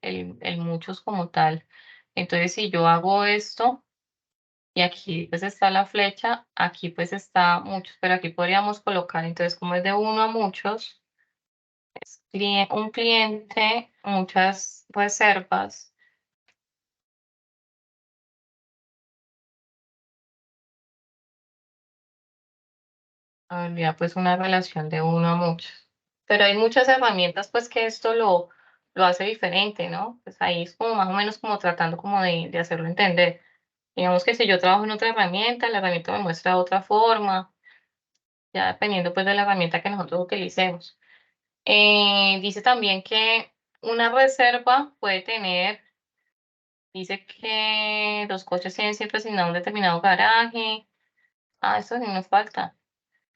muchos como tal. Entonces, si yo hago esto y aquí pues está la flecha, aquí pues está muchos, pero aquí podríamos colocar, entonces como es de uno a muchos, es un cliente, muchas reservas. Habría pues una relación de uno a muchos. Pero hay muchas herramientas pues que esto lo hace diferente, ¿no? Pues ahí es como más o menos como tratando como de hacerlo entender. Digamos que si yo trabajo en otra herramienta, la herramienta me muestra otra forma, ya dependiendo pues de la herramienta que nosotros utilicemos. Dice también que una reserva puede tener, dice que los coches tienen siempre asignado un determinado garaje. Eso sí nos falta.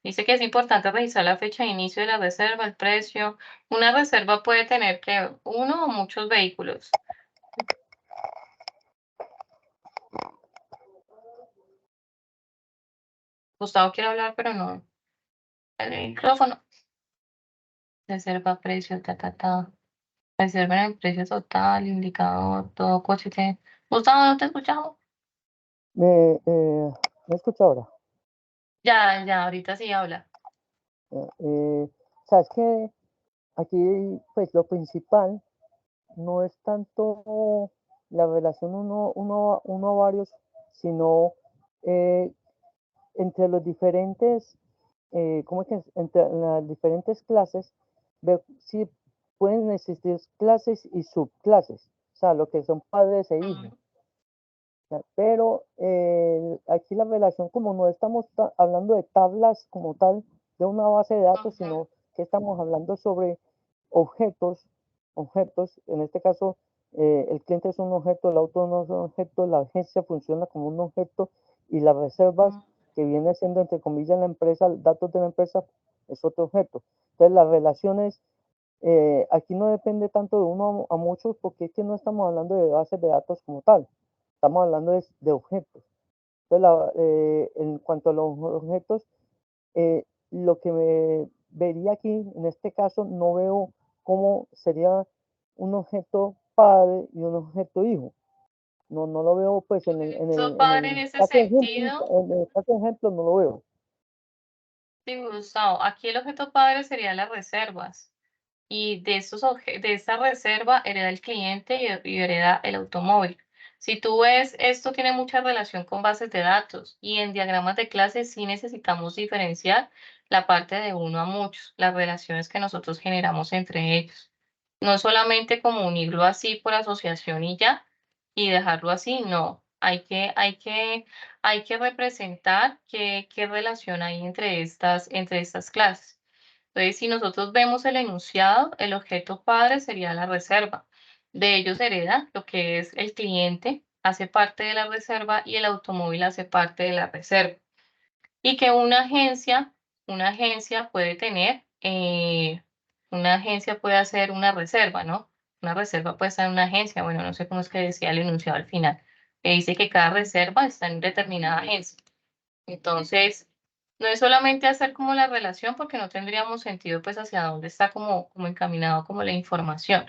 Dice que es importante registrar la fecha de inicio de la reserva, el precio. Una reserva puede tener que uno o muchos vehículos. Gustavo quiere hablar, pero no. El micrófono. Reserva, precio, Reserva en el precio total, indicador, todo coche tiene. Gustavo, ¿no te escuchamos? ¿Me escucha ahora? Ya, ahorita sí habla. Sabes que aquí, pues lo principal no es tanto la relación uno a varios, sino eh, entre los diferentes, ¿cómo es que es? Entre las diferentes clases, ver si pueden existir clases y subclases, o sea, lo que son padres e hijos. Pero aquí la relación, como no estamos hablando de tablas como tal, de una base de datos, sino que estamos hablando sobre objetos, en este caso el cliente es un objeto, el auto no es un objeto, la agencia funciona como un objeto y las reservas que viene siendo entre comillas la empresa, datos de la empresa es otro objeto. Entonces las relaciones aquí no depende tanto de uno a muchos porque es que no estamos hablando de bases de datos como tal, estamos hablando de objetos. Entonces, en cuanto a los objetos, lo que me vería aquí, en este caso, no veo cómo sería un objeto padre y un objeto hijo. No lo veo, pues, en Eso, padre, en ese sentido, en el caso ejemplo no lo veo. sí, Gustavo, aquí el objeto padre serían las reservas. Y de esa reserva hereda el cliente y hereda el automóvil. Si tú ves, esto tiene mucha relación con bases de datos y en diagramas de clase sí necesitamos diferenciar la parte de uno a muchos, las relaciones que nosotros generamos entre ellos. No solamente como unirlo así por asociación y ya, y dejarlo así, no. Hay que representar qué relación hay entre estas clases. Entonces, si nosotros vemos el enunciado, el objeto padre sería la reserva. De ellos hereda lo que es el cliente, hace parte de la reserva y el automóvil hace parte de la reserva. Y que una agencia puede tener una agencia puede hacer una reserva, ¿no? Una reserva puede estar en una agencia, bueno, no sé cómo es que decía el enunciado al final, que dice que cada reserva está en determinada agencia. Entonces, no es solamente hacer como la relación, porque no tendríamos sentido pues hacia dónde está como encaminado como la información.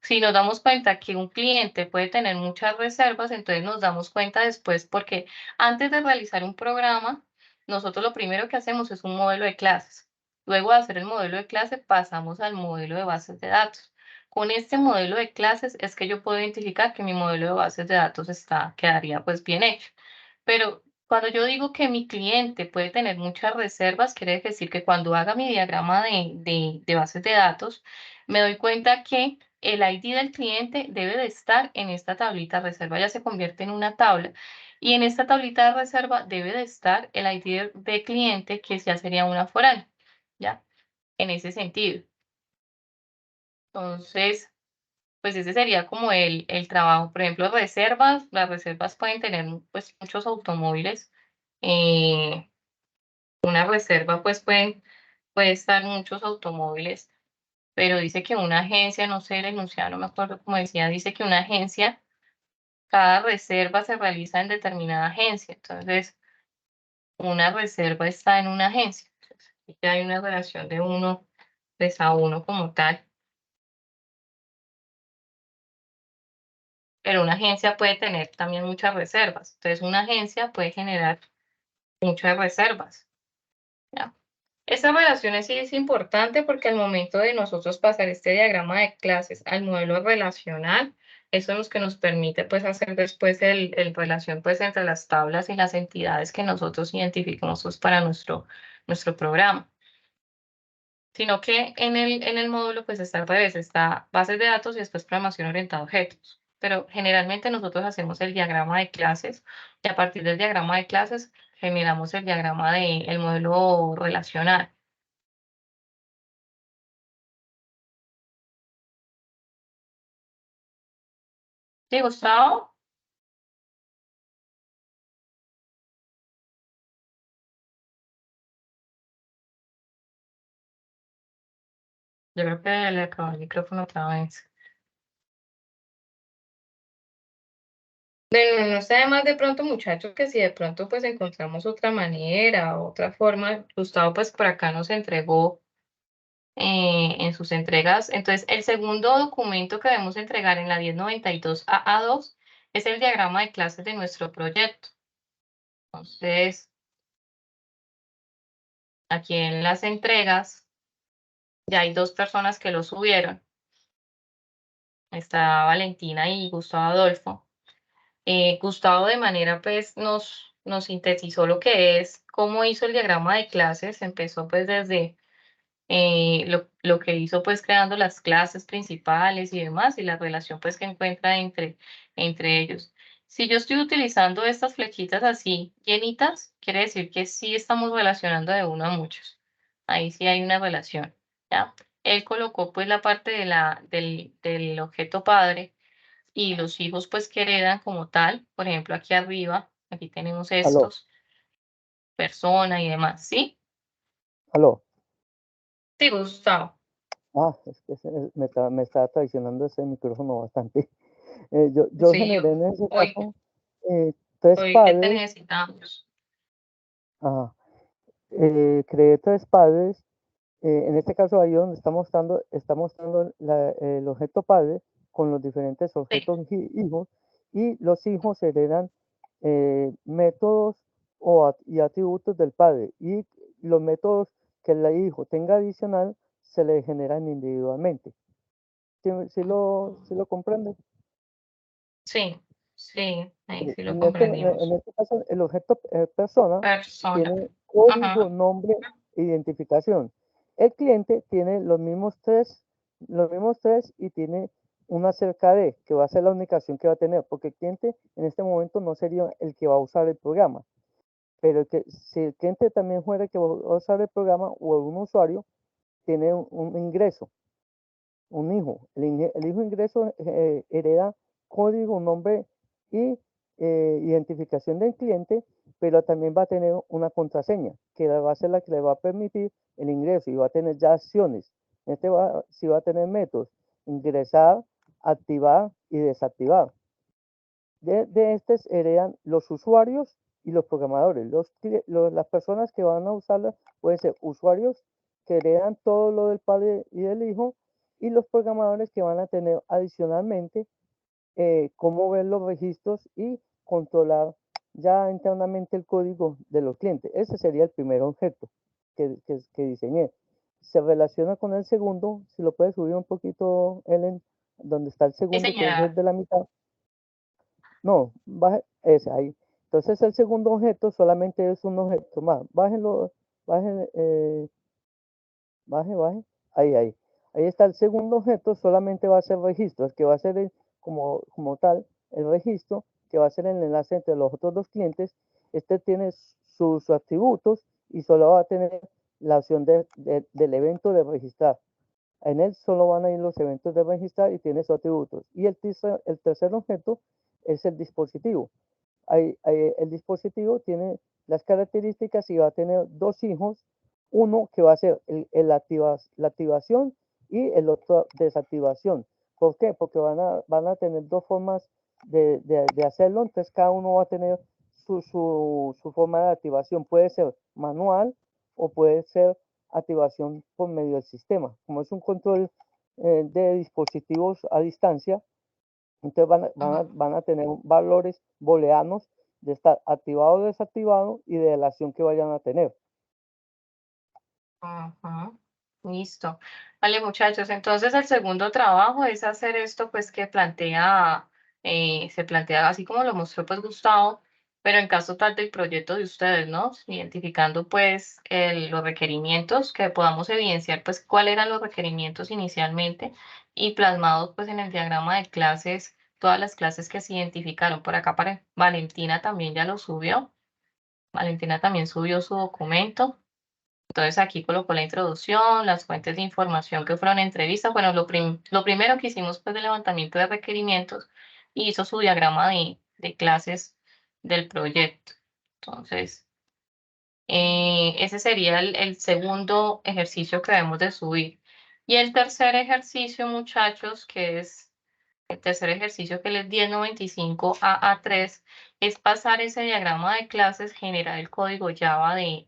Si nos damos cuenta que un cliente puede tener muchas reservas, entonces nos damos cuenta después, porque antes de realizar un programa, nosotros lo primero que hacemos es un modelo de clases. Luego de hacer el modelo de clase, pasamos al modelo de bases de datos. Con este modelo de clases es que yo puedo identificar que mi modelo de bases de datos quedaría pues bien hecho. Pero cuando yo digo que mi cliente puede tener muchas reservas, quiere decir que cuando haga mi diagrama de bases de datos, me doy cuenta que el ID del cliente debe de estar en esta tablita reserva, ya se convierte en una tabla. Y en esta tablita de reserva debe de estar el ID de cliente, que ya sería una foránea, ¿ya? En ese sentido. Entonces, pues ese sería como el trabajo. Por ejemplo, reservas, las reservas pueden tener pues muchos automóviles. Una reserva pues puede estar muchos automóviles, pero dice que una agencia, no sé, el enunciado, no me acuerdo cómo decía, dice que una agencia, cada reserva se realiza en determinada agencia. Entonces, una reserva está en una agencia. Entonces, aquí ya hay una relación de uno, pues a uno como tal. Pero una agencia puede tener también muchas reservas. Entonces, una agencia puede generar muchas reservas, ¿ya? Esa relación sí es importante porque al momento de nosotros pasar este diagrama de clases al modelo relacional, eso es lo que nos permite pues hacer después el relación pues entre las tablas y las entidades que nosotros identificamos pues, para nuestro programa. Sino que en el módulo pues está al revés, está bases de datos y después programación orientada a objetos. Pero generalmente nosotros hacemos el diagrama de clases y a partir del diagrama de clases generamos el diagrama del modelo relacional. ¿Sí, Gustavo? Yo creo que le acabó el micrófono otra vez. No sé, además de pronto, muchachos, que si de pronto pues encontramos otra manera, otra forma, Gustavo pues por acá nos entregó en sus entregas. Entonces, el segundo documento que debemos entregar en la 1092 AA2 es el diagrama de clases de nuestro proyecto. Entonces, aquí en las entregas ya hay dos personas que lo subieron. Está Valentina y Gustavo Adolfo. Gustavo de manera pues nos sintetizó lo que es, cómo hizo el diagrama de clases, empezó pues desde lo que hizo pues creando las clases principales y demás y la relación pues que encuentra entre ellos. Si yo estoy utilizando estas flechitas así llenitas, quiere decir que sí estamos relacionando de uno a muchos. Ahí sí hay una relación, ¿ya? Él colocó pues la parte del objeto padre y los hijos pues que heredan como tal. Por ejemplo, aquí arriba, aquí tenemos Aló, estos, persona y demás, ¿sí? aló. Sí, Gustavo. Es que me está traicionando ese micrófono bastante. Yo Sí, generé en ese hoy, caso tres hoy que te padres, necesitamos. ajá, creé tres padres. En este caso ahí donde está mostrando el objeto padre con los diferentes Sí, objetos hijos, y los hijos heredan métodos y atributos del padre, y los métodos que el hijo tenga adicional se le generan individualmente. ¿Sí lo comprende? sí, sí, ahí sí lo En comprendimos. este caso, el objeto persona Persona. tiene código, Ajá, nombre, identificación. El cliente tiene los mismos tres y tiene una cerca de, que va a ser la unificación que va a tener, porque el cliente en este momento no sería el que va a usar el programa, pero si el cliente también fuera el que va a usar el programa o un usuario, tiene un ingreso, un hijo. El hijo ingreso hereda código, nombre y identificación del cliente, pero también va a tener una contraseña, que va a ser la que le va a permitir el ingreso y va a tener ya acciones. sí va a tener métodos: ingresar, activar y desactivar. De estos heredan los usuarios y los programadores. Las personas que van a usarla pueden ser usuarios que heredan todo lo del padre y del hijo, y los programadores que van a tener adicionalmente cómo ver los registros y controlar ya internamente el código de los clientes. Ese sería el primer objeto que diseñé. Se relaciona con el segundo. Si lo puedes subir un poquito, Ellen, donde está el Sí, segundo, que es el señora. de la mitad. No, baje ese ahí. Entonces el segundo objeto solamente es un objeto más. Bájenlo, baje, baje. Ahí. Ahí está el segundo objeto, solamente va a ser registros, que va a ser como tal el registro, que va a ser el enlace entre los otros dos clientes. Este tiene sus atributos y solo va a tener la opción del evento de registrar. En él solo van a ir los eventos de registrar y tiene sus atributos. Y el tercer objeto es el dispositivo. El dispositivo tiene las características y va a tener dos hijos: uno que va a ser la activación y el otro desactivación. ¿Por qué? Porque van a tener dos formas de hacerlo. Entonces cada uno va a tener su forma de activación. Puede ser manual o puede ser activación por medio del sistema. Como es un control de dispositivos a distancia, entonces van a tener valores booleanos de estar activado o desactivado y de la acción que vayan a tener. Ajá. Listo. Vale, muchachos, entonces el segundo trabajo es hacer esto, pues, que se plantea así como lo mostró, pues, Gustavo, pero en caso tal del proyecto de ustedes, ¿no? Identificando, pues, los requerimientos, que podamos evidenciar, pues, cuáles eran los requerimientos inicialmente y plasmados, pues, en el diagrama de clases, todas las clases que se identificaron. Por acá, Valentina también ya lo subió. Valentina también subió su documento. Entonces aquí colocó la introducción, las fuentes de información que fueron entrevistas. Bueno, lo primero que hicimos fue el levantamiento de requerimientos y hizo su diagrama de clases del proyecto. Entonces, ese sería el segundo ejercicio que debemos de subir. Y el tercer ejercicio, muchachos, que es el tercer ejercicio, que es el 1095 AA3, es pasar ese diagrama de clases, generar el código Java de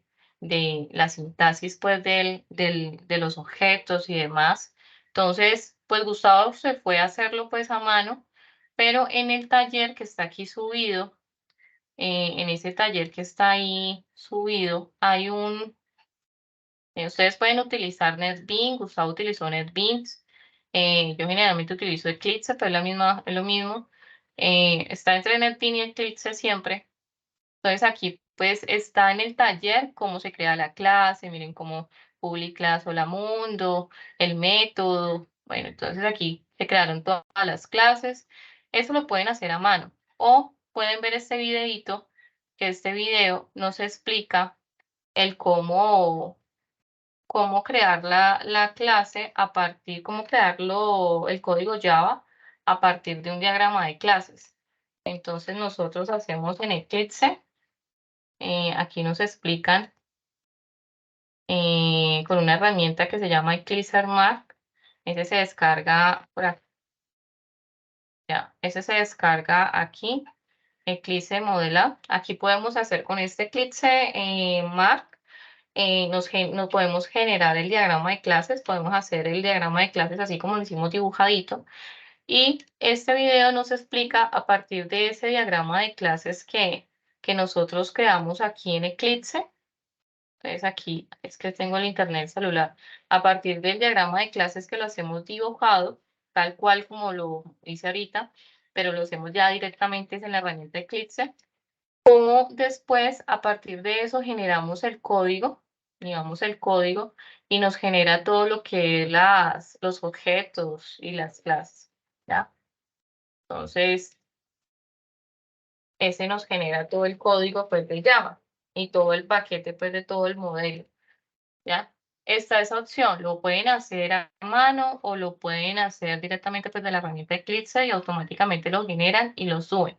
la sintaxis, pues, de los objetos y demás. Entonces, pues Gustavo se fue a hacerlo, pues, a mano, pero en el taller que está aquí subido, en ese taller que está ahí subido, hay ustedes pueden utilizar NetBeans. Gustavo utilizó NetBeans. Yo generalmente utilizo Eclipse, pero es lo mismo. Está entre NetBeans y Eclipse siempre. Entonces aquí pues está en el taller cómo se crea la clase. Miren cómo public class hola mundo, el método. Bueno, entonces aquí se crearon todas las clases. Eso lo pueden hacer a mano. O pueden ver este videito, que este video nos explica el cómo crear la clase a partir, cómo crearlo, el código Java a partir de un diagrama de clases. Entonces nosotros hacemos en Eclipse, aquí nos explican con una herramienta que se llama Eclipse Mark. Ese se descarga por aquí. Ya, ese se descarga aquí, Eclipse Modela. Aquí podemos hacer con este Eclipse Mark. Nos podemos generar el diagrama de clases, podemos hacer el diagrama de clases así como lo hicimos dibujadito. Y este video nos explica a partir de ese diagrama de clases que nosotros creamos aquí en Eclipse. Entonces aquí es que tengo el internet celular. A partir del diagrama de clases que lo hacemos dibujado, tal cual como lo hice ahorita, pero lo hacemos ya directamente en la herramienta Eclipse. Como después, a partir de eso, generamos el código, digamos el código, y nos genera todo lo que es los objetos y las clases, ¿ya? Entonces, ese nos genera todo el código, pues, de Java y todo el paquete, pues, de todo el modelo, ¿ya? Está esa opción, lo pueden hacer a mano o lo pueden hacer directamente, pues, de la herramienta Eclipse y automáticamente lo generan y lo suben.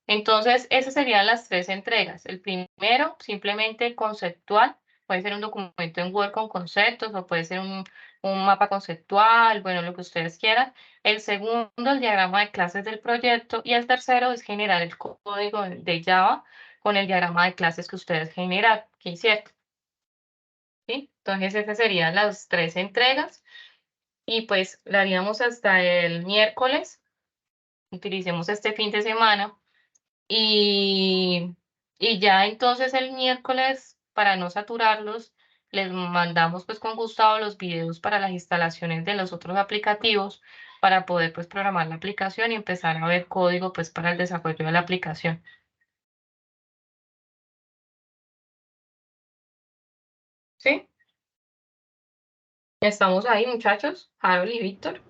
Entonces, esas serían las tres entregas. El primero, simplemente conceptual, puede ser un documento en Word con conceptos o puede ser un mapa conceptual, bueno, lo que ustedes quieran. El segundo, el diagrama de clases del proyecto. Y el tercero es generar el código de Java con el diagrama de clases que ustedes que hicieron. ¿Sí? Entonces, esas serían las 3 entregas. Y pues la haríamos hasta el miércoles. Utilicemos este fin de semana. Y ya entonces el miércoles, para no saturarlos, les mandamos pues con Gustavo los videos para las instalaciones de los otros aplicativos para poder pues programar la aplicación y empezar a ver código pues para el desarrollo de la aplicación. ¿Sí? ¿Estamos ahí, muchachos? Harold y Víctor.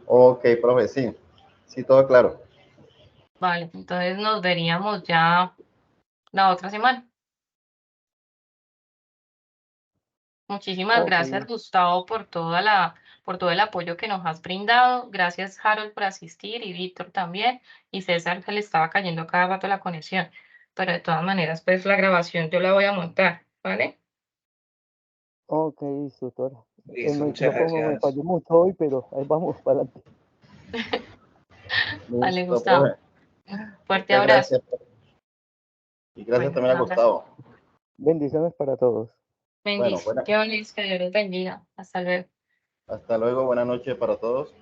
Ok, profe, sí. Sí, todo claro. Vale, entonces nos veríamos ya la otra semana. Muchísimas Ok, gracias, Gustavo, por todo el apoyo que nos has brindado. Gracias, Harold, por asistir y Víctor también. Y César, que le estaba cayendo cada rato la conexión. Pero de todas maneras, pues la grabación yo la voy a montar, ¿vale? ok, tutora. El Listo, muchas micrófono me gracias. falló mucho hoy, pero ahí vamos para adelante. Vale, Listo, Gustavo. profe. Fuerte Muchas abrazo. gracias. Y gracias Bueno, también un a abrazo. Gustavo. Bendiciones para todos. Bueno, Bendiciones, que Dios los bendiga. Hasta luego. hasta luego. Buenas noches para todos.